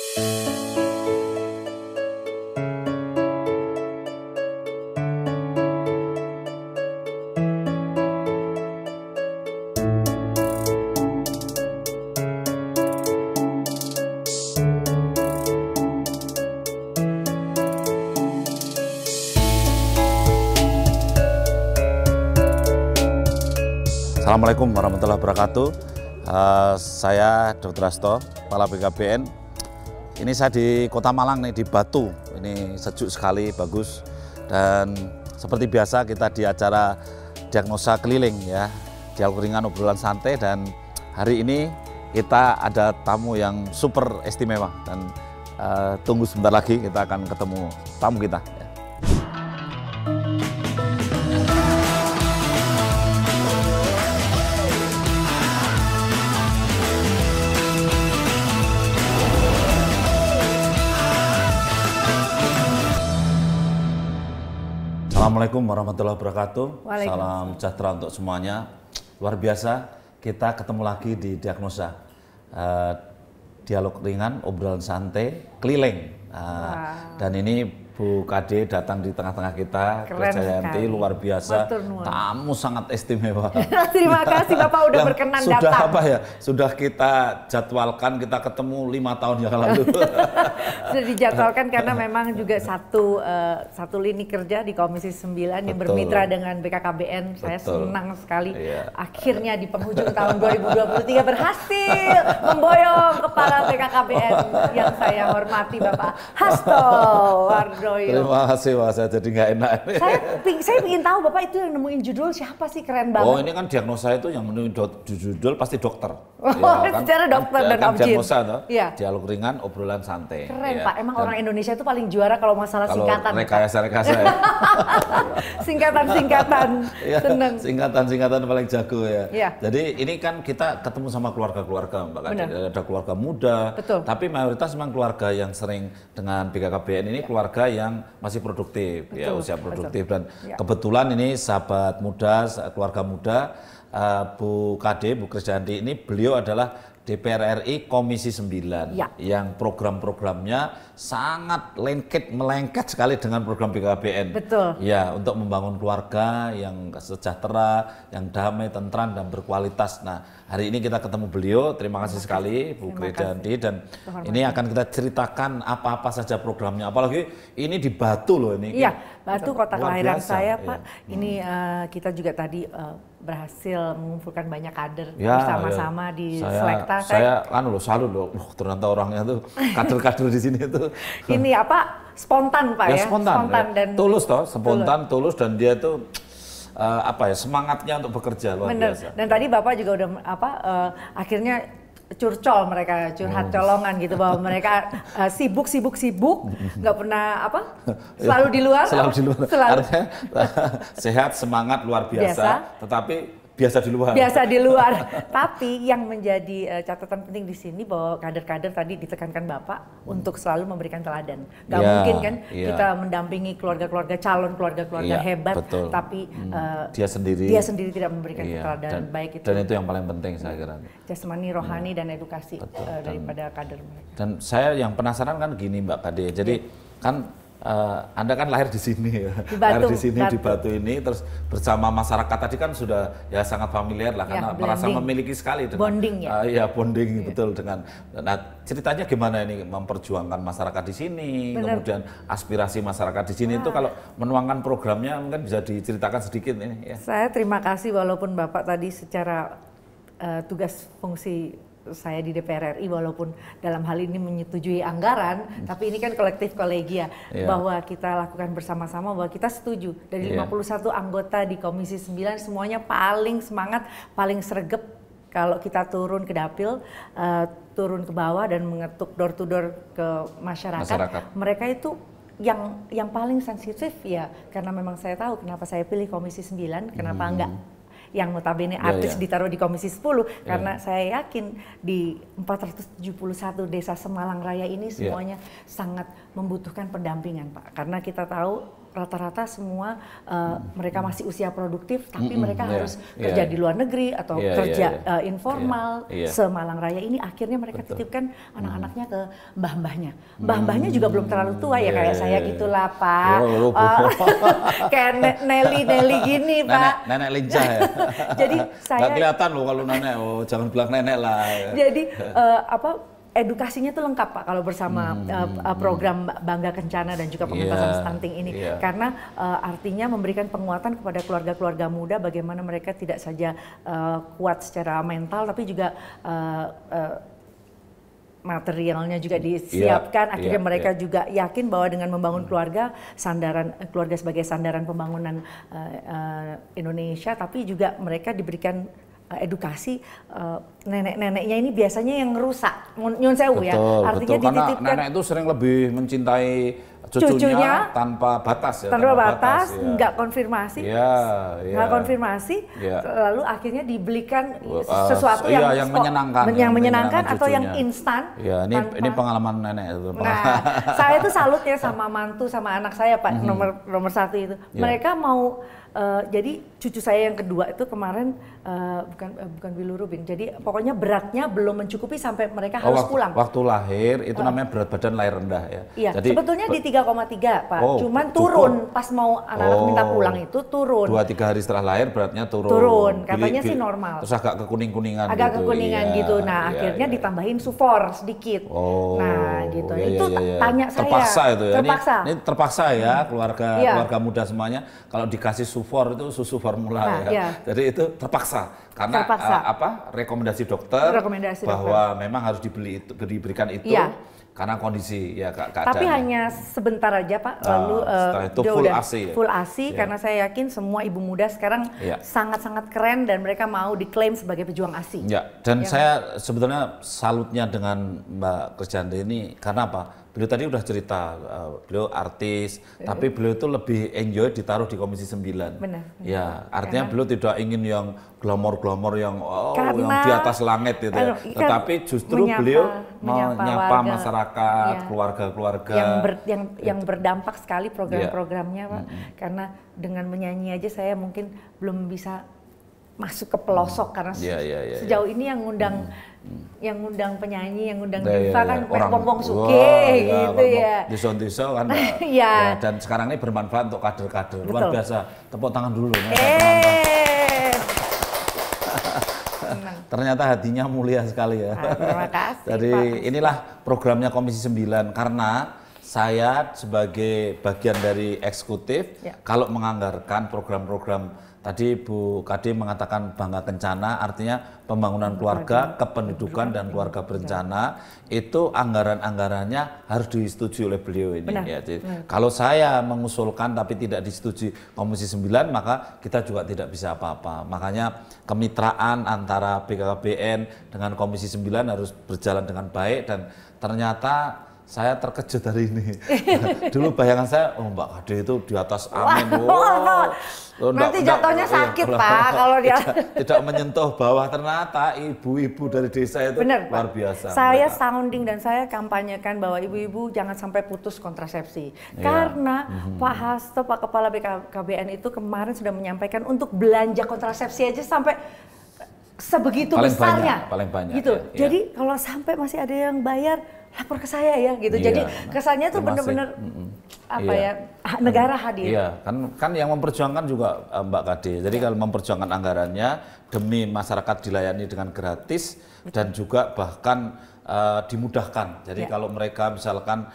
Assalamualaikum warahmatullahi wabarakatuh. Saya Dr. Hasto, Kepala BKBN. Ini saya di Kota Malang nih, di Batu. Ini sejuk sekali, bagus. Dan seperti biasa kita di acara diagnosa keliling ya, dialog ringan obrolan santai. Dan hari ini kita ada tamu yang super istimewa. Dan tunggu sebentar lagi kita akan ketemu tamu kita. Assalamualaikum warahmatullahi wabarakatuh. Salam sejahtera untuk semuanya. Luar biasa, kita ketemu lagi di diagnosa. Dialog ringan, obrolan santai, keliling. Dan ini Bu Kade datang di tengah-tengah kita, Krisdayanti, luar biasa, tamu sangat istimewa. Terima kasih Bapak udah berkenan sudah datang. Apa ya, sudah kita jadwalkan, kita ketemu 5 tahun yang lalu. Sudah dijadwalkan karena memang juga satu lini kerja di Komisi 9 yang bermitra dengan BKKBN. Saya senang sekali akhirnya di penghujung tahun 2023 berhasil memboyong Kepala BKKBN yang saya hormati Bapak Hasto Wardoyo. Terima kasih Mas, saya jadi nggak enak. Saya ingin tahu Bapak itu yang nemuin judul siapa sih, keren banget. Oh ini kan diagnosa itu yang nemuin judul pasti dokter. Secara dokter dan objin. Diagnosa toh, dialog ringan, obrolan santai. Keren Pak, emang orang Indonesia itu paling juara kalau masalah singkatan. Rekayasa ya. Singkatan. Seneng. Singkatan paling jago ya. Jadi ini kan kita ketemu sama keluarga-keluarga Mbak Kade. Ada keluarga muda, tapi mayoritas memang keluarga yang sering dengan BKKBN ini keluarga yang masih produktif, usia produktif. Dan kebetulan ini sahabat muda, keluarga muda, Bu Kade, Bu Krisdayanti ini beliau adalah DPR RI Komisi 9 yang program-programnya sangat melengket sekali dengan program BKKBN. Betul. Ya, untuk membangun keluarga yang sejahtera, yang damai, tentram dan berkualitas. Nah, hari ini kita ketemu beliau. Terima kasih sekali Bu Krisdayanti, dan ini akan kita ceritakan apa-apa saja programnya. Apalagi ini di Batu loh ini. Iya, Batu kota kelahiran saya, Pak. Ini kita juga tadi berhasil mengumpulkan banyak kader bersama-sama di Selekta. Saya salut loh, ternyata orangnya tuh kader-kader di sini tuh. Ini apa, spontan Pak ya? Spontan dan tulus toh, tulus, dan dia tuh semangatnya untuk bekerja luar biasa. Dan tadi Bapak juga udah akhirnya curcol, mereka curhat colongan gitu, bahwa mereka sibuk, nggak pernah selalu di luar. Selalu. Artinya sehat, semangat luar biasa. Tetapi biasa di luar. Tapi yang menjadi catatan penting di sini bahwa kader-kader tadi ditekankan Bapak untuk selalu memberikan teladan. Gak mungkin kan kita mendampingi keluarga-keluarga calon, keluarga-keluarga hebat, tapi dia sendiri tidak memberikan teladan baik itu. Dan itu yang paling penting saya kira. Jasmani, rohani, dan edukasi daripada kader mereka. Dan saya yang penasaran kan gini Mbak Kade, jadi kan Anda kan lahir di sini ya, lahir di sini di Batu ini, terus bersama masyarakat tadi kan sudah sangat familiar lah, karena merasa memiliki sekali dengan bonding betul dengan. Nah, ceritanya gimana ini memperjuangkan masyarakat di sini, kemudian aspirasi masyarakat di sini itu kalau menuangkan programnya mungkin bisa diceritakan sedikit ini ya. Saya terima kasih walaupun Bapak tadi secara tugas fungsi saya di DPR RI walaupun dalam hal ini menyetujui anggaran, tapi ini kan kolektif kolegia bahwa kita lakukan bersama-sama, bahwa kita setuju dari 51 anggota di Komisi 9 semuanya paling semangat, paling sregep kalau kita turun ke dapil, turun ke bawah dan mengetuk door to door ke masyarakat. Mereka itu yang paling sensitif ya, karena memang saya tahu kenapa saya pilih Komisi 9, kenapa enggak yang notabene artis ditaruh di Komisi 10, karena saya yakin di 471 desa Semalang Raya ini semuanya sangat membutuhkan pendampingan Pak, karena kita tahu rata-rata semua mereka masih usia produktif, tapi mereka harus kerja di luar negeri atau kerja informal. Semalang Raya ini akhirnya mereka titipkan anak-anaknya ke mbah-mbahnya. Mbah-mbahnya juga belum terlalu tua ya kayak saya gitulah Pak. Kayak Nelly gini Pak. Nenek lincah ya. Jadi saya nggak kelihatan loh kalau nenek. Jangan bilang nenek lah. Jadi edukasinya tuh lengkap Pak kalau bersama program Bangga Kencana dan juga pengentasan stunting ini. Karena artinya memberikan penguatan kepada keluarga-keluarga muda bagaimana mereka tidak saja kuat secara mental tapi juga materialnya juga disiapkan. Akhirnya mereka juga yakin bahwa dengan membangun keluarga sebagai sandaran pembangunan Indonesia, tapi juga mereka diberikan edukasi. Nenek-neneknya ini biasanya yang rusak, nyun sewu ya. Artinya dititipkan. Karena nenek itu sering lebih mencintai cucunya tanpa batas ya. Tanpa batas, nggak konfirmasi. Nggak konfirmasi, lalu akhirnya dibelikan sesuatu yang menyenangkan. Yang menyenangkan atau yang instan. Ya, ini pengalaman nenek itu. Nah, saya tuh salut ya sama mantu sama anak saya Pak, nomor satu itu. Mereka mau jadi cucu saya yang kedua itu kemarin bukan bilirubin. Jadi pokoknya beratnya belum mencukupi sampai mereka harus pulang. Waktu lahir itu namanya berat badan lahir rendah ya. Iya, jadi, sebetulnya di 3,3 Pak. Cuman turun pas mau anak-anak minta pulang itu turun. 2-3 hari setelah lahir beratnya turun. Turun, katanya sih normal. Terus agak kekuning-kuningan gitu. Agak kekuningan gitu. Nah, akhirnya ditambahin sufor sedikit. Nah, gitu. Itu tanya saya. Terpaksa itu ya. Terpaksa. Ini terpaksa ya keluarga muda semuanya kalau dikasih sufor itu susu formula Jadi itu terpaksa karena rekomendasi dokter bahwa memang harus diberikan itu karena kondisi keadaan. Tapi hanya sebentar aja Pak, lalu itu full ASI karena saya yakin semua ibu muda sekarang sangat-sangat keren dan mereka mau diklaim sebagai pejuang ASI. Dan saya sebetulnya salutnya dengan Mbak Krisdayanti ini karena apa? Beliau tadi udah cerita, beliau artis, tapi beliau itu lebih enjoy ditaruh di Komisi 9. Benar. Ya, artinya beliau tidak ingin yang glamor-glamor yang yang di atas langit gitu ya. Tetapi justru beliau menyapa masyarakat, keluarga-keluarga. Yang berdampak sekali program-programnya Pak. Karena dengan menyanyi aja saya mungkin belum bisa masuk ke pelosok karena sejauh ini yang ngundang penyanyi, yang ngundang diva kan Pompong Suke gitu ya. Dison kan. Dan sekarang ini bermanfaat untuk kader-kader. Luar biasa. Tepuk tangan dulu. Ternyata hatinya mulia sekali ya. Terima kasih. Jadi inilah programnya Komisi 9 karena saya sebagai bagian dari eksekutif kalau menganggarkan program-program tadi Bu Kade mengatakan Bangga Kencana artinya pembangunan keluarga, kependudukan dan keluarga berencana itu anggaran-anggarannya harus disetujui oleh beliau ini. Jadi, kalau saya mengusulkan tapi tidak disetujui Komisi 9 maka kita juga tidak bisa apa-apa. Makanya kemitraan antara BKKBN dengan Komisi 9 harus berjalan dengan baik dan ternyata saya terkejut hari ini. Dulu bayangan saya, Mbak Kade itu di atas amin. Nanti jatuhnya sakit Pak kalau dia tidak menyentuh bawah. Ternyata ibu-ibu dari desa itu luar biasa. Saya sounding dan saya kampanyekan bahwa ibu-ibu jangan sampai putus kontrasepsi. Karena Pak Hasto, Pak Kepala BKKBN itu kemarin sudah menyampaikan untuk belanja kontrasepsi aja sampai sebegitu besarnya. Paling banyak. Gitu. Jadi kalau sampai masih ada yang bayar, lapor ke saya ya gitu. Jadi kesannya tuh benar-benar negara hadir. Iya, kan yang memperjuangkan juga Mbak Kade. Jadi kalau memperjuangkan anggarannya demi masyarakat dilayani dengan gratis dan juga bahkan dimudahkan. Jadi kalau mereka misalkan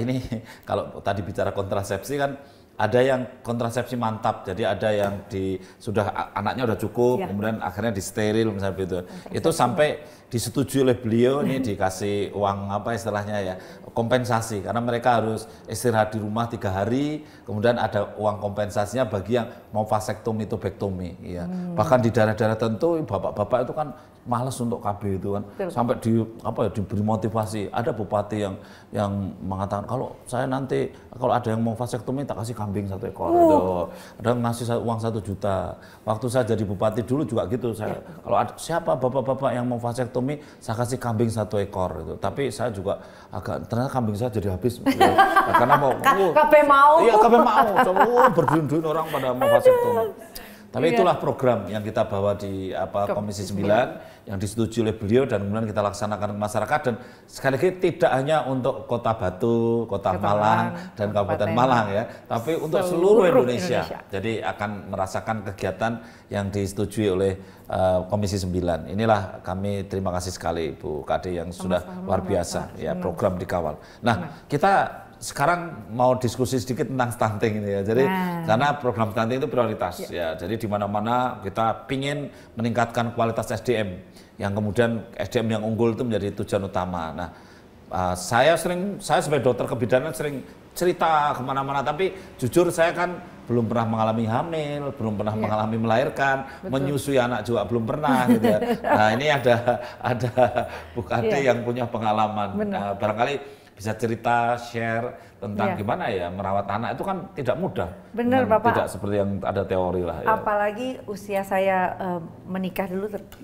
ini kalau tadi bicara kontrasepsi kan ada yang kontrasepsi mantap, jadi ada yang sudah anaknya udah cukup, kemudian akhirnya disteril misalnya gitu. Itu sampai disetujui oleh beliau ini dikasih uang apa istilahnya ya, kompensasi karena mereka harus istirahat di rumah 3 hari, kemudian ada uang kompensasinya bagi yang mau vasektomi, tubektomi, ya. Bahkan di daerah-daerah tertentu bapak-bapak itu kan malas untuk KB itu kan. Sampai diberi motivasi. Ada bupati yang mengatakan kalau saya nanti kalau ada yang mau vasektomi tak kasih kambing 1 ekor gitu. Ada yang ngasih uang 1 juta. Waktu saya jadi bupati dulu juga gitu. Saya kalau ada, siapa bapak-bapak yang mau vasektomi saya kasih kambing 1 ekor gitu. Tapi saya juga ternyata kambing saya jadi habis. Karena mau KB mau. Iya, KB mau. Berduyun-duyun orang pada mau vasektomi. Tapi itulah program yang kita bawa di Komisi 9 yang disetujui oleh beliau dan kemudian kita laksanakan ke masyarakat, dan sekali lagi tidak hanya untuk Kota Batu, Kota Malang dan Kabupaten Malang ya, tapi untuk seluruh Indonesia. Jadi akan merasakan kegiatan yang disetujui oleh Komisi 9. Inilah kami terima kasih sekali Bu Kade yang sudah luar biasa ya program dikawal. Nah, kita sekarang mau diskusi sedikit tentang stunting ini ya. Jadi karena program stunting itu prioritas ya. Jadi di mana-mana kita pingin meningkatkan kualitas SDM yang kemudian SDM yang unggul itu menjadi tujuan utama. Nah, saya sebagai dokter kebidanan sering cerita kemana-mana, tapi jujur saya kan belum pernah mengalami hamil, belum pernah mengalami melahirkan, menyusui anak juga belum pernah gitu ya. Nah, ini ada Bu Kade yang punya pengalaman. Barangkali bisa cerita, share tentang gimana ya merawat anak itu kan tidak mudah. Benar Bapak. Tidak seperti yang ada teori lah ya. Apalagi usia saya menikah dulu 20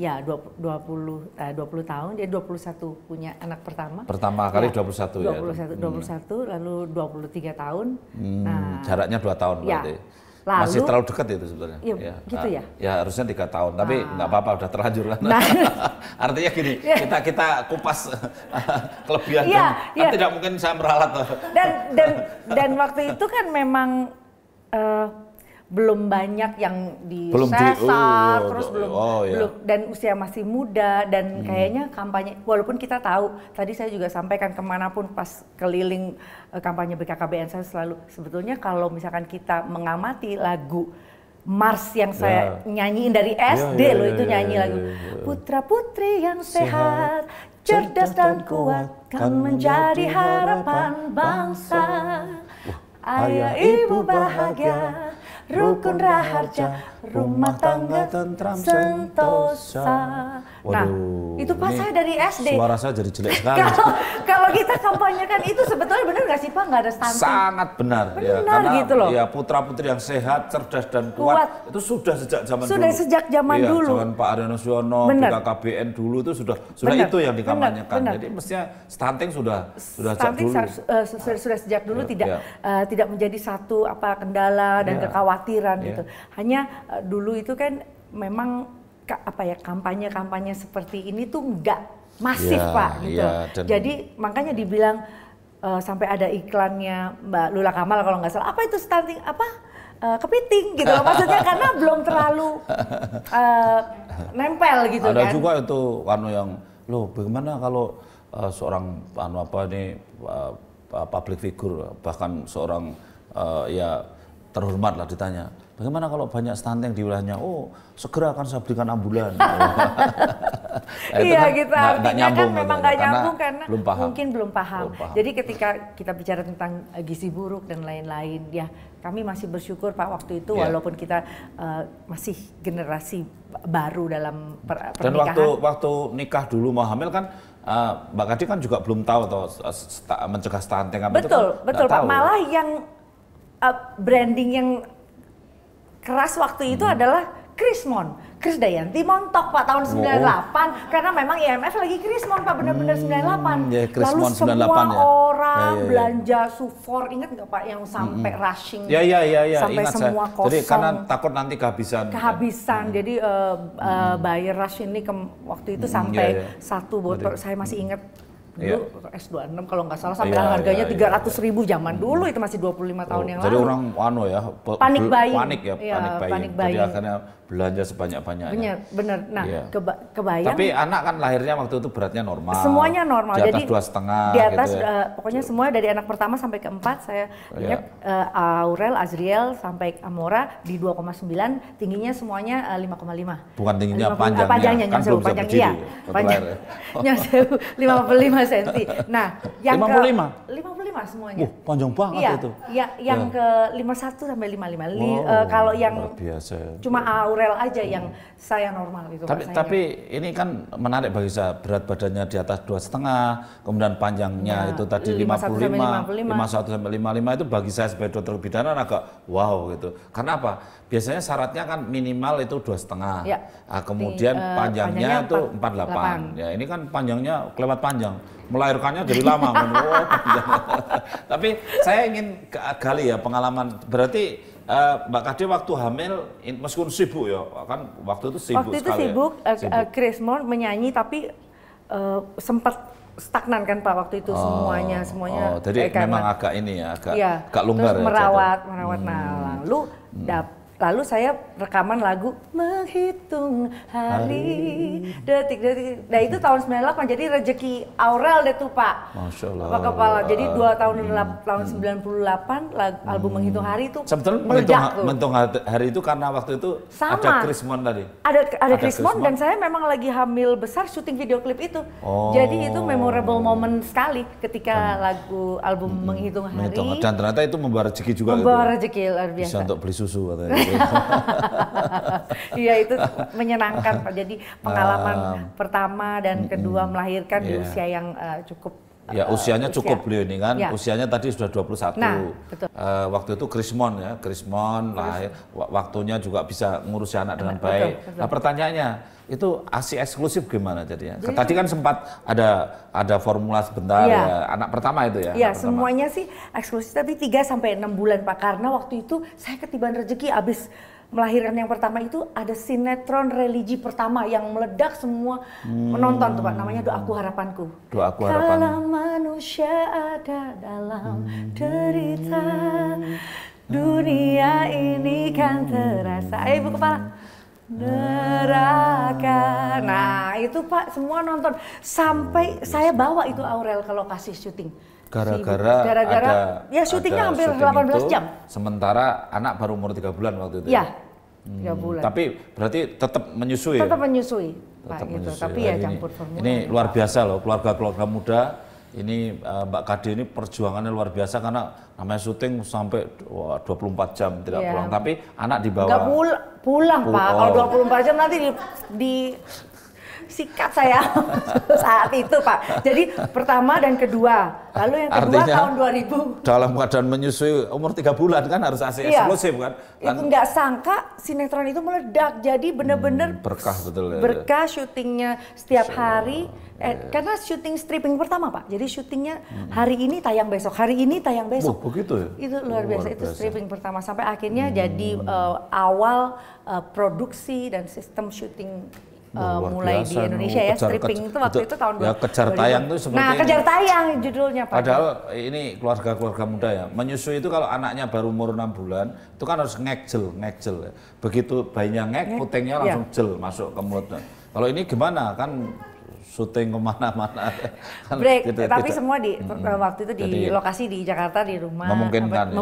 tahun, dia 21 punya anak pertama. Pertama kali 21 ya. 21 lalu 23 tahun. Nah, jaraknya 2 tahun berarti. Lalu, masih terlalu dekat itu sebenarnya. Iya, gitu ya. Ya harusnya 3 tahun, tapi nggak apa-apa udah terlanjur kan. Artinya gini, kita kupas kelebihan kan tidak mungkin saya meralat. Dan waktu itu kan memang belum banyak yang disesar, terus belum dan usia masih muda dan kayaknya kampanye, walaupun kita tahu tadi saya juga sampaikan kemanapun pas keliling kampanye BKKBN saya selalu sebetulnya kalau misalkan kita mengamati lagu Mars yang saya nyanyiin dari SD itu nyanyi lagu Putra Putri yang sehat, cerdas dan kuat kan menjadi harapan bangsa. Ayah ibu bahagia, rukun raharja, rumah tangga tentram sentosa. Nah, itu pas saya dari SD. Suara saya jadi jelek sekali. Kalau kita kampanyekan itu sebetulnya benar nggak sih Pak? Nggak ada stunting. Sangat benar. Ya, karena gitu loh. Ya putra-putri yang sehat, cerdas dan kuat itu sudah sejak zaman dulu. Sudah sejak zaman dulu. Zaman Pak Aryono Suyono, BKKBN dulu itu sudah itu yang dikampanyekan. Jadi mestinya stunting sudah sejak dulu. Sudah sejak dulu tidak menjadi satu kendala dan kekhawatiran gitu. Hanya dulu itu kan memang kampanye seperti ini tuh nggak masif Pak gitu. Jadi makanya dibilang sampai ada iklannya Mbak Lula Kamal kalau nggak salah, apa itu stunting kepiting gitu loh maksudnya karena belum terlalu nempel gitu kan. Ada juga itu yang bagaimana kalau seorang public figure bahkan seorang terhormat lah ditanya, bagaimana kalau banyak stunting di wilayahnya? Oh, segera akan saya berikan ambulan. Iya kan gitu, artinya kan memang nggak nyambung karena mungkin belum paham. Jadi ketika kita bicara tentang gizi buruk dan lain-lain, ya kami masih bersyukur Pak waktu itu walaupun kita masih generasi baru dalam pernikahan. Dan waktu nikah dulu mau hamil kan, Mbak Kade kan juga belum tahu mencegah stunting. Betul Pak, malah yang branding yang keras waktu itu adalah Krisdayanti montok Pak tahun 98 karena memang IMF lagi Krismon Pak benar-benar 98. Lalu semua orang belanja Sufor, ingat nggak Pak yang sampai rushing sampai ingat semua kosong. Jadi karena takut nanti kehabisan. Jadi buyer rush ini waktu itu sampai satu botol saya masih ingat. Dulu S26 kalau nggak salah sampai harganya 300.000 zaman dulu itu masih 25 tahun yang lalu. Jadi orang panik buying. Panik buying. Jadi akhirnya belanja sebanyak-banyaknya. Bener. Nah, kebayang. Tapi anak kan lahirnya waktu itu beratnya normal. Semuanya normal. Di atas 2,5. Di atas pokoknya semua dari anak pertama sampai keempat saya ingat Aurel, Azriel sampai Amora di 2,9, tingginya semuanya 5,5. Bukan tingginya, panjangnya. Kan belum bisa berdiri. Panjangnya 55 cm. Nah, yang 55 semuanya. Panjang banget itu. Yang ke 51 sampai 55. Kalau yang biasa. Cuma Aurel Aurel aja yang saya normal gitu. Tapi ini kan menarik bagi saya, berat badannya di atas 2,5, kemudian panjangnya itu tadi 51 sampai 55 itu bagi saya sebagai dokter bidan agak wow gitu. Karena apa? Biasanya syaratnya kan minimal itu 2,5. Ya. Nah, kemudian panjangnya itu 48. Ya, ini kan panjangnya kelewat panjang. Melahirkannya jadi lama. Tapi saya ingin gali ya pengalaman. Berarti Mbak Kade waktu hamil, meskipun sibuk ya, kan waktu itu sibuk sekali. Waktu itu sibuk, Krismon menyanyi tapi sempat stagnan kan Pak waktu itu semuanya. Jadi memang agak ini ya, agak longgar ya. Merawat. Nah, lalu saya rekaman lagu Menghitung Hari, Detik-detik. Nah itu tahun 98, jadi rezeki Aurel deh tuh Pak. Masya Allah. Pak Kepala. Jadi 2 tahun 98 album Menghitung Hari itu sebetulnya menghitung hari itu karena waktu itu ada Krismon tadi. Ada Krismon dan saya memang lagi hamil besar syuting video klip itu. Jadi itu memorable moment sekali ketika album Menghitung Hari. Dan ternyata itu membawa rezeki juga. Membawa rezeki luar biasa. Bisa untuk beli susu katanya. Iya itu menyenangkan Pak. Jadi pengalaman pertama dan kedua melahirkan di usia yang cukup. Ya usianya cukup beliau ini kan. Usianya tadi sudah 21. Nah, betul. Waktu itu Krismon lahir. Waktunya juga bisa ngurusi anak dengan baik. Betul. Nah pertanyaannya itu ASI eksklusif gimana jadinya? Tadi kan sempat ada formula sebentar ya, anak pertama itu ya? Iya, semuanya sih eksklusif tapi 3-6 bulan Pak, karena waktu itu saya ketiban rezeki abis melahirkan yang pertama itu ada sinetron religi pertama yang meledak semua menonton tuh Pak, namanya Doaku Harapanku. Doaku Harapanku. Kalau manusia ada dalam derita, dunia ini kan terasa. Ibu Kepala. Neraka. Nah itu Pak semua nonton sampai saya bawa itu Aurel ke lokasi syuting. Gara-gara ya syutingnya hampir 18 jam. Sementara anak baru umur 3 bulan waktu itu. Ya, 3 bulan. Tapi berarti tetap menyusui. Tetap menyusui, Pak gitu. Tapi ya campur formula. Ini luar biasa loh, keluarga muda. Ini Mbak Kade ini perjuangannya luar biasa karena namanya syuting sampai 24 jam tidak pulang. Tapi anak dibawa. Enggak pulang Pak. Kalau 24 jam nanti di sikat saya saat itu Pak. Jadi pertama dan kedua, lalu yang kedua artinya, tahun 2000. Dalam keadaan menyusui umur 3 bulan kan harus ASI eksklusif kan? Itu nggak sangka sinetron itu meledak. Jadi bener-bener berkah betul ya. Berkah syutingnya setiap hari. Karena syuting stripping pertama Pak. Jadi syutingnya hari ini tayang besok, hari ini tayang besok. Begitu ya? Itu luar biasa. Itu stripping pertama sampai akhirnya jadi awal produksi dan sistem syuting. Mulai di Indonesia ya, stripping itu waktu itu tahun 2000. Ya kejar tayang itu seperti ini. Kejar tayang judulnya Pak. Padahal ini keluarga muda ya, menyusui itu kalau anaknya baru umur 6 bulan, itu kan harus ngekjel ya. Begitu bayinya putingnya langsung jel masuk ke mulut. Kalau ini gimana kan syuting kemana-mana kan break gitu, tapi semua di waktu itu di lokasi di Jakarta di rumah memungkinkan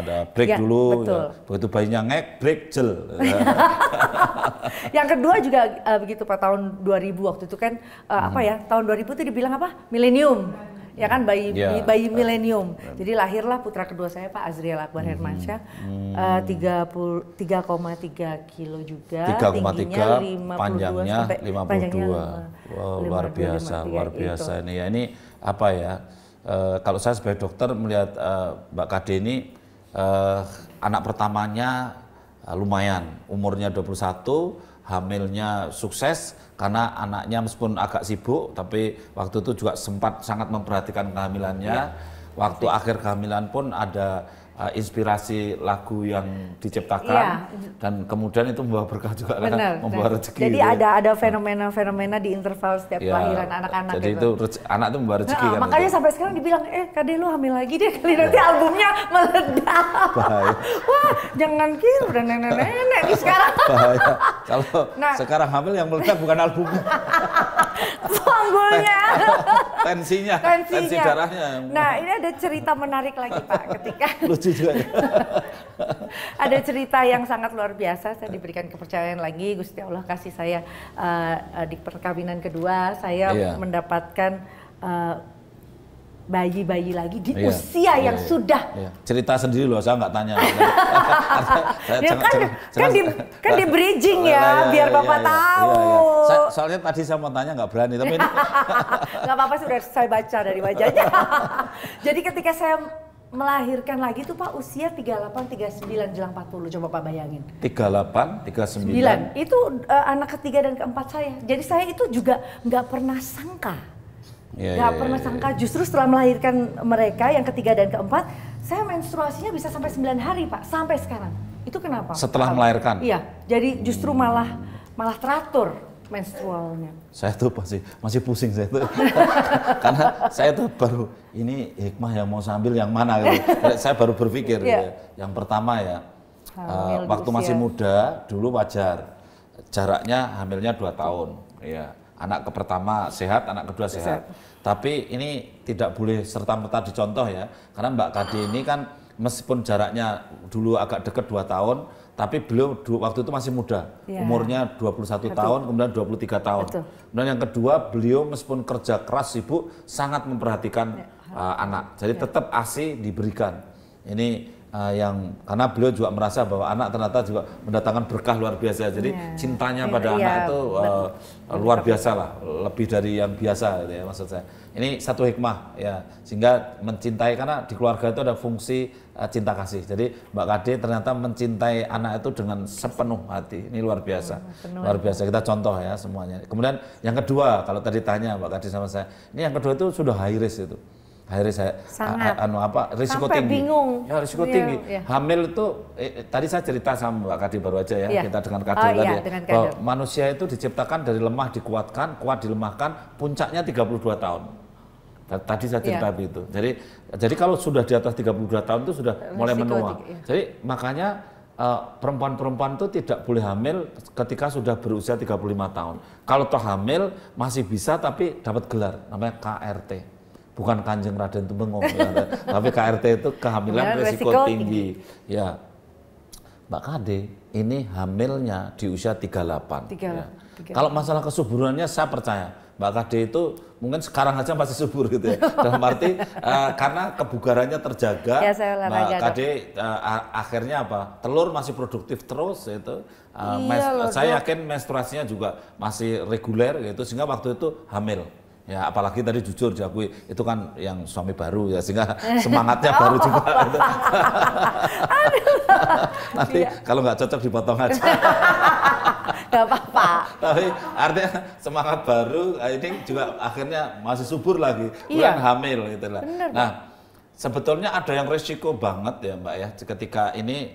ada break dulu ya. Begitu bayinya break jel. Yang kedua juga begitu Pak, tahun 2000 waktu itu kan tahun 2000 itu dibilang apa milenium ya kan, bayi milenium. Jadi lahirlah putra kedua saya Pak Azriel Akbar Hermansyah, 3,3 kilo juga, tingginya 52 panjangnya sampai 52. Wow, luar biasa ini ya. Ini apa ya? Kalau saya sebagai dokter melihat Mbak Kade ini anak pertamanya lumayan, umurnya 21, hamilnya sukses karena anaknya meskipun agak sibuk tapi waktu itu juga sempat sangat memperhatikan kehamilannya. Waktu akhir kehamilan pun ada inspirasi lagu yang diciptakan dan kemudian itu membawa berkah juga kan, membawa rezeki. Jadi gitu. ada fenomena di interval setiap kelahiran anak-anak. Jadi itu anak itu membawa rezeki kan. Makanya sampai sekarang dibilang, Kade lu hamil lagi deh kali nanti albumnya meledak. Wah, jangan kira udah nenek-nenek nih sekarang. Bahaya. Kalau sekarang hamil yang meledak bukan albumnya. Panggulnya. Tensi darahnya. Nah, ini ada cerita menarik lagi Pak ketika juga ya. Ada cerita yang sangat luar biasa. Saya diberikan kepercayaan lagi, Gusti Allah kasih saya di perkawinan kedua saya mendapatkan bayi-bayi lagi di usia yang sudah. Cerita sendiri loh, saya nggak tanya. Kan di bridging ya, biar Bapak tahu. Soalnya tadi saya mau tanya nggak berani, tapi ini nggak apa-apa, sudah saya baca dari wajahnya. Jadi ketika saya melahirkan lagi tuh Pak, usia 38, 39 jelang 40, coba Pak bayangin. 38, 39. Itu anak ketiga dan keempat saya. Jadi saya itu juga nggak pernah sangka. Pernah sangka, justru setelah melahirkan mereka yang ketiga dan keempat, saya menstruasinya bisa sampai 9 hari Pak, sampai sekarang. Itu kenapa? Setelah melahirkan? Iya, jadi justru malah teratur menstrualnya. Saya tuh masih pusing saya tuh. Karena saya tuh baru, ini hikmah yang mau sambil yang mana gitu. Saya baru berpikir Yang pertama waktu masih muda dulu wajar. Jaraknya hamilnya 2 tahun. Ya. Anak pertama sehat, anak kedua sehat. Tapi ini tidak boleh serta-merta dicontoh ya. Karena Mbak Kade ini kan meskipun jaraknya dulu agak dekat 2 tahun, tapi beliau waktu itu masih muda. Umurnya 21 tahun, kemudian 23 tahun. Kemudian yang kedua, beliau meskipun kerja keras, sibuk, sangat memperhatikan anak. Jadi tetap ASI diberikan. Ini karena beliau juga merasa bahwa anak ternyata juga mendatangkan berkah luar biasa. Jadi cintanya pada anak itu luar biasa lah, lebih dari yang biasa gitu ya maksud saya. Ini satu hikmah ya, sehingga mencintai, karena di keluarga itu ada fungsi cinta kasih. Jadi Mbak Kade ternyata mencintai anak itu dengan sepenuh hati. Ini luar biasa. Luar biasa, kita contoh ya semuanya. Kemudian yang kedua, kalau tadi tanya Mbak Kade sama saya, ini yang kedua itu sudah high risk itu. Akhirnya saya risiko sampai tinggi. Bingung. Ya risiko tinggi. Hamil itu tadi saya cerita sama Mbak Kade baru aja ya, kita dengan Kade tadi ya. Bahwa manusia itu diciptakan dari lemah dikuatkan, kuat dilemahkan, puncaknya 32 tahun. Tadi saya cerita begitu. Jadi kalau sudah di atas 32 tahun itu sudah mulai menua. Jadi makanya perempuan-perempuan itu tidak boleh hamil ketika sudah berusia 35 tahun. Kalau toh hamil masih bisa, tapi dapat gelar namanya KRT. Bukan Kanjeng Raden Tumenggung, tapi KRT itu kehamilan risiko tinggi. Ya, Mbak Kade ini hamilnya di usia 38. Kalau masalah kesuburannya saya percaya Mbak Kade itu mungkin sekarang aja masih subur gitu ya. Dalam arti karena kebugarannya terjaga, Mbak Kade akhirnya apa? Telur masih produktif terus itu. Saya yakin menstruasinya juga masih reguler gitu, sehingga waktu itu hamil. Ya apalagi tadi jujur diakui itu kan yang suami baru ya, sehingga semangatnya baru juga. Gitu. Nanti kalau nggak cocok dipotong aja. Gak apa-apa. Tapi artinya semangat baru ini juga akhirnya masih subur lagi, bukan hamil gitu lah. Nah sebetulnya ada yang resiko banget ya Mbak ya, ketika ini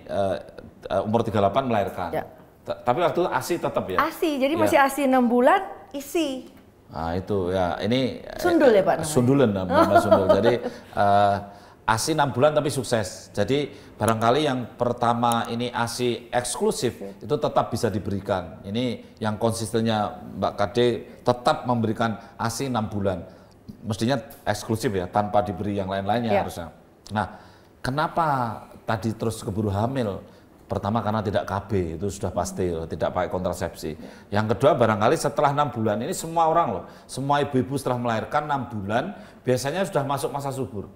umur 38 melahirkan. Tapi waktu itu ASI tetap ya. ASI, jadi masih ASI 6 bulan isi. Nah itu ya, ini sundul ya Pak? Sundulan namanya sundul. Jadi ASI 6 bulan tapi sukses. Jadi barangkali yang pertama ini ASI eksklusif itu tetap bisa diberikan. Ini yang konsistennya Mbak Kade tetap memberikan ASI 6 bulan. Mestinya eksklusif ya, tanpa diberi yang lain-lainnya harusnya. Nah, kenapa tadi terus keburu hamil? Pertama karena tidak KB, itu sudah pasti loh, tidak pakai kontrasepsi. Yang kedua barangkali setelah 6 bulan, ini semua orang loh, semua ibu-ibu setelah melahirkan 6 bulan biasanya sudah masuk masa subur.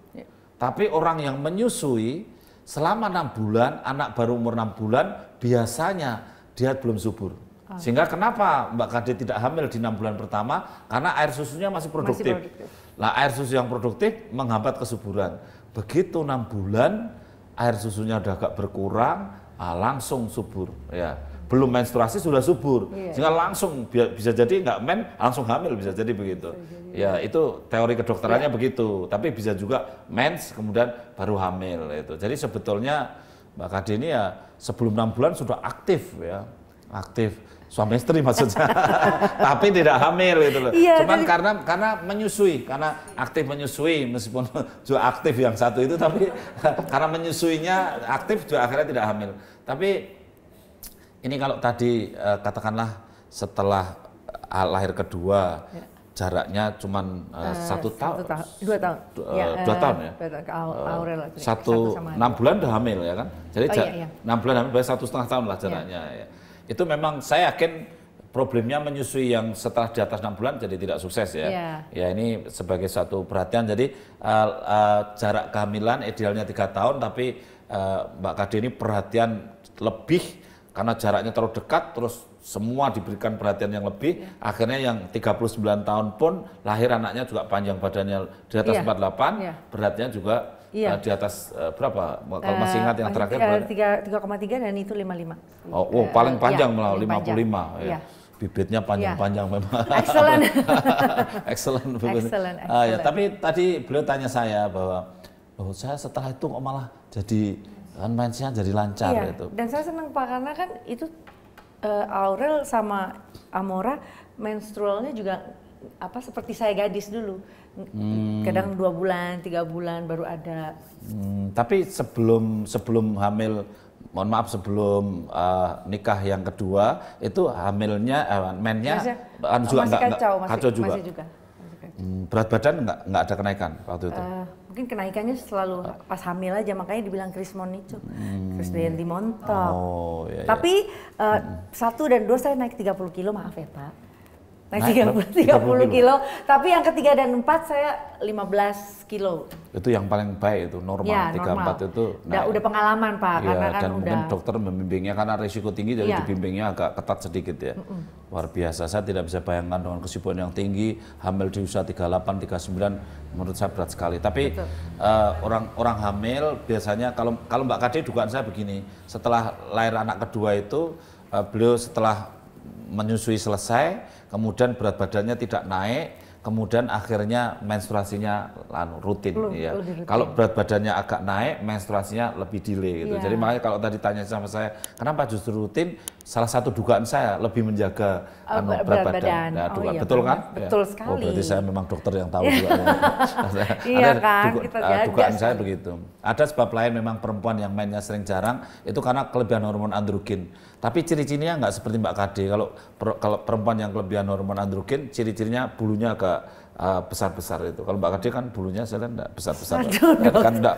Tapi orang yang menyusui selama 6 bulan, anak baru umur 6 bulan, biasanya dia belum subur. Sehingga kenapa Mbak Kade tidak hamil di 6 bulan pertama? Karena air susunya masih produktif. Nah air susu yang produktif menghambat kesuburan. Begitu 6 bulan, air susunya udah agak berkurang, langsung subur ya, belum menstruasi sudah subur, sehingga langsung bisa jadi nggak langsung hamil, bisa jadi begitu ya. Itu teori kedokterannya begitu, tapi bisa juga mens kemudian baru hamil itu. Jadi sebetulnya Mbak Kade ini ya sebelum 6 bulan sudah aktif ya, aktif suami istri maksudnya, tapi tidak hamil itu loh. Cuman karena menyusui, karena aktif menyusui, meskipun juga aktif yang satu itu, tapi karena menyusuinya aktif juga akhirnya tidak hamil. Tapi ini kalau tadi katakanlah setelah lahir kedua jaraknya cuman 1 tahun, 2 tahun, 2 tahun ya, 6 bulan udah hamil ya kan, jadi 6 bulan hamil berarti 1,5 tahun lah jaraknya ya. Itu memang saya yakin problemnya menyusui yang setelah di atas 6 bulan jadi tidak sukses ya. Ya ini sebagai satu perhatian. Jadi jarak kehamilan idealnya 3 tahun, tapi Mbak Kade ini perhatian lebih karena jaraknya terlalu dekat, terus semua diberikan perhatian yang lebih. Akhirnya yang 39 tahun pun lahir anaknya juga panjang badannya di atas 48, beratnya juga di atas berapa? Kalau masih ingat yang terakhir 3,3 dan itu 55. Oh, paling panjang malah 55 ya. Bibitnya panjang-panjang memang. Excellent. Excellent. Excellent. Ya, tapi tadi beliau tanya saya bahwa saya setelah itu kok malah jadi mensnya jadi lancar gitu. Dan saya senang Pak karena kan itu Aurel sama Amora menstrualnya juga seperti saya gadis dulu. Kadang 2 bulan, 3 bulan baru ada. Tapi sebelum hamil, mohon maaf, sebelum nikah yang kedua itu hamilnya mennya juga nggak kacau juga. Masih juga. Berat badan nggak ada kenaikan waktu itu? Mungkin kenaikannya selalu pas hamil aja, makanya dibilang Krismon itu, Krisdayanti Montok. Tapi 1 dan 2 saya naik 30 kilo, maaf ya Pak. Naik 30 kilo, tapi yang ketiga dan 4 saya 15 kilo. Itu yang paling baik, itu normal, 34 itu naik. Udah pengalaman Pak, karena kan dan mungkin dokter membimbingnya karena risiko tinggi, jadi dibimbingnya agak ketat sedikit ya. Luar biasa, saya tidak bisa bayangkan dengan kesibukan yang tinggi, hamil di usia 38, 39, menurut saya berat sekali. Tapi orang hamil biasanya, kalau Mbak Kade dugaan saya begini, setelah lahir anak kedua itu, beliau setelah menyusui selesai, kemudian berat badannya tidak naik, kemudian akhirnya menstruasinya rutin. Kalau berat badannya agak naik, menstruasinya lebih delay gitu. Jadi makanya kalau tadi tanya sama saya, kenapa justru rutin? Salah satu dugaan saya lebih menjaga berat badan. Nah, betul kan? Betul sekali. Oh, berarti saya memang dokter yang tahu juga. Dugaan saya begitu. Ada sebab lain memang perempuan yang mainnya sering jarang itu karena kelebihan hormon androgen. Tapi ciri-cirinya nggak seperti Mbak Kade. Kalau perempuan yang kelebihan hormon androgen, ciri-cirinya bulunya agak besar-besar itu. Kalau Mbak Kade kan bulunya saya lihat enggak besar-besar.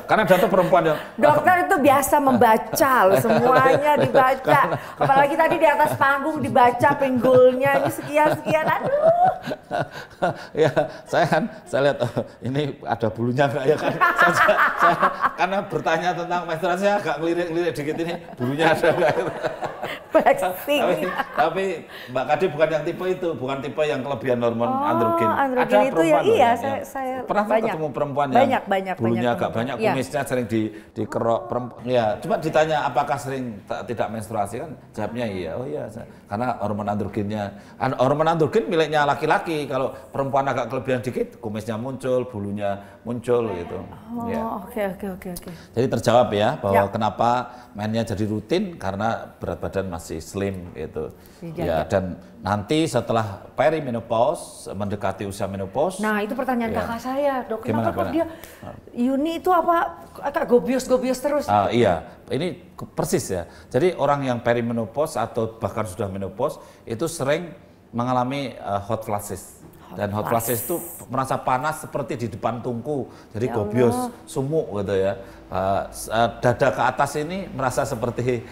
Karena ada tuh perempuan yang dokter itu biasa membaca loh, semuanya dibaca. Apalagi tadi di atas panggung dibaca pinggulnya ini sekian-sekian, aduh. Ya, saya lihat ini ada bulunya enggak ya kan. Saya karena bertanya tentang menstruasi agak ngelirik-ngelirik dikit ini, bulunya ada enggak? Tapi Mbak Kade bukan yang tipe itu, bukan tipe yang kelebihan hormon androgen. Ada itu ya, saya pernah ketemu perempuan yang bulunya agak banyak, kumisnya sering dikerok. Ya, coba ditanya apakah sering tidak menstruasi, kan jawabnya iya. Oh iya, karena hormon androgen miliknya laki-laki. Kalau perempuan agak kelebihan dikit, kumisnya muncul, bulunya muncul gitu. Oke. Jadi terjawab ya bahwa kenapa mainnya jadi rutin, karena berat badan masih slim gitu. Ya, dan nanti setelah perimenopause, mendekati usia menopause. Nah, itu pertanyaan kakak saya, Dok. Kenapa dia Yuni itu agak gobios-gobios terus? Iya, ini persis ya. Jadi orang yang perimenopause atau bahkan sudah menopause itu sering mengalami hot flashes. Dan hot flashes itu merasa panas seperti di depan tungku, jadi gobios, sumuk gitu ya. Dada ke atas ini merasa seperti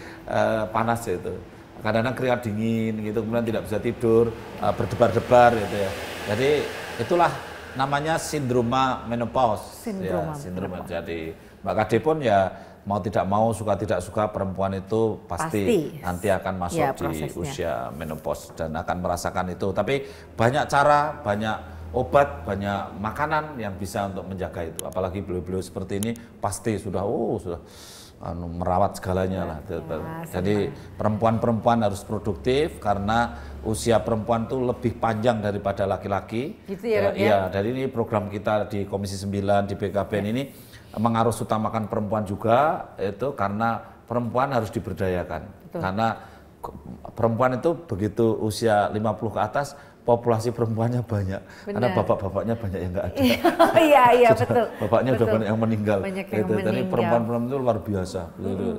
panas gitu. Kadang-kadang keringat dingin gitu, kemudian tidak bisa tidur, berdebar-debar gitu ya. Jadi itulah namanya sindroma menopause. Sindroma. Jadi Mbak Kade pun ya mau tidak mau, suka tidak suka, perempuan itu pasti nanti akan masuk di usia menopause dan akan merasakan itu. Tapi banyak cara, banyak obat, banyak makanan yang bisa untuk menjaga itu. Apalagi beliau-beliau seperti ini pasti sudah merawat segalanya lah. Jadi perempuan-perempuan harus produktif karena usia perempuan itu lebih panjang daripada laki-laki. Gitu ya, Iya, dari ini program kita di Komisi 9 di BKBN ini mengarus utamakan perempuan juga, itu karena perempuan harus diberdayakan. Karena perempuan itu begitu usia 50 ke atas, populasi perempuannya banyak. Karena bapak-bapaknya banyak yang nggak ada. Iya, betul. Bapaknya udah banyak yang meninggal. Jadi perempuan-perempuan itu luar biasa.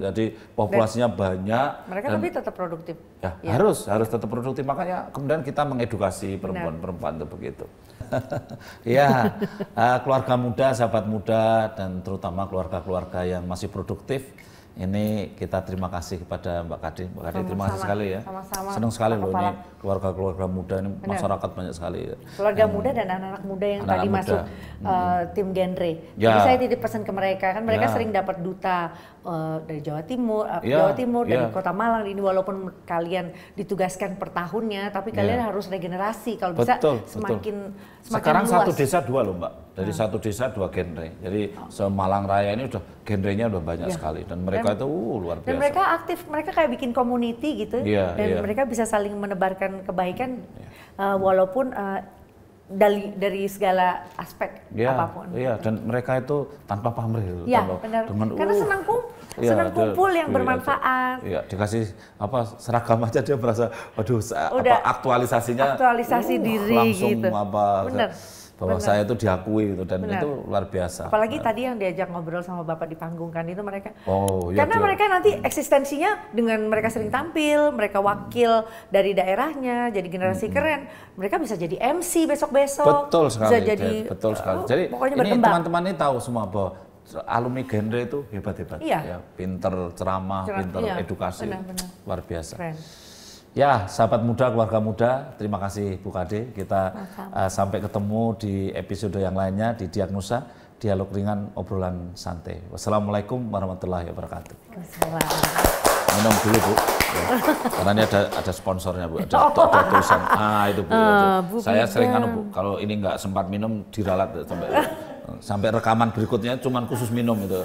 Jadi populasinya banyak. Mereka tapi tetap produktif. Ya, harus tetap produktif. Makanya kemudian kita mengedukasi perempuan-perempuan itu begitu. Ya, keluarga muda, sahabat muda, dan terutama keluarga-keluarga yang masih produktif, Ini kita terima kasih kepada Mbak Kade. Mbak Kade terima kasih sekali ya. Sama-sama. Senang sekali loh ini keluarga-keluarga muda ini, masyarakat banyak sekali. Keluarga muda dan anak-anak muda yang tadi masuk tim genre. Jadi saya titip pesan ke mereka, kan mereka sering dapat duta dari Jawa Timur, dari Kota Malang ini, walaupun kalian ditugaskan per tahunnya, tapi kalian harus regenerasi kalau bisa semakin sekarang luas. Satu desa dua loh Mbak. Dari satu desa dua genre. Jadi Malang Raya ini udah genrenya udah banyak sekali dan mereka itu luar biasa. Dan mereka aktif, mereka kayak bikin community gitu dan mereka bisa saling menebarkan kebaikan walaupun dari segala aspek apapun. Iya, dan mereka itu tanpa pamrih. Iya, benar. Karena senang kumpul yang bermanfaat. Iya, dikasih seragam aja dia merasa, waduh, aktualisasi diri langsung gitu. Benar. Bahwa saya itu diakui gitu dan itu luar biasa. Apalagi tadi yang diajak ngobrol sama Bapak di panggung kan itu mereka. Karena mereka nanti eksistensinya dengan mereka sering tampil, mereka wakil dari daerahnya, jadi generasi keren. Mereka bisa jadi MC besok-besok. Betul sekali. Betul sekali. Jadi ini teman-teman ini tahu semua bahwa alumni genre itu hebat-hebat. Ya, pinter ceramah, pinter edukasi. Luar biasa. Keren. Ya, sahabat muda, keluarga muda, terima kasih Bu Kade. Kita sampai ketemu di episode yang lainnya di Diagnosa, dialog ringan, obrolan santai. Wassalamualaikum warahmatullahi wabarakatuh. Minum dulu Bu, karena ini ada sponsornya Bu, ada tulisan. Itu Bu. Saya sering Bu, kalau ini nggak sempat minum diralat sampai rekaman berikutnya cuman khusus minum itu.